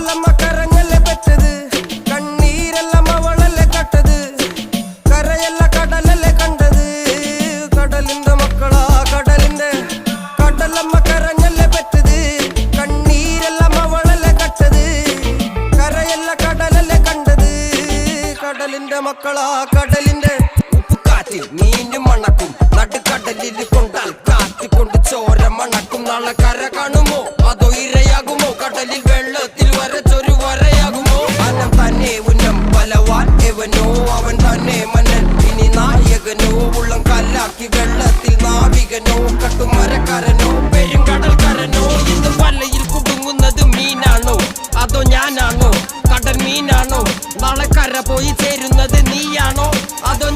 കടലമ്മ കരഞ്ഞല്ലേ പെറ്റത്, കണ്ണീരെല്ലാം അവളല്ലേ കട്ടത്, കരയല്ല കടലല്ലേ കണ്ടത്. കടലിന്റെ മക്കളാ കടലിന്റെ, കടലമ്മ കരഞ്ഞല്ലേ പെറ്റത്, കണ്ണീരെല്ലാം അവളല്ലേ കട്ടത്, കരയല്ല കടലല്ലേ കണ്ടത്. കടലിന്റെ മക്കളാ കടലിന്റെ. ഉപ്പുകാറ്റിൽ മീനും മണക്കും, നടുക്കടലിൽ കൊണ്ടാൽ കാറ്റിക്കൊണ്ട് ചോര മണക്കും. നാളെ കര കാണുമോ അതോ ഇരയാകുമോ, കടലിൽ വെള്ളത്തിൽ വരച്ചൊരു വരയാകുമോ. അനം തന്നെ ഉന്നം ബലവാൻ എവനോ, അവൻ തന്നെ മന്നൻ ഇനി നായകനോ. ഉള്ളം കല്ലാക്കി വെള്ളത്തിൽ നാവികനോ, കട്ടുമരക്കാരനോ പെരുങ്കടൽക്കാരനോ. ഇന്ന് വലയിൽ കുടുങ്ങുന്നത് മീനാണോ അതോ ഞാനാണോ, കടൽ മീനാണോ. നാളെ കര പോയി ചേരുന്നത് നീയാണോ അതോ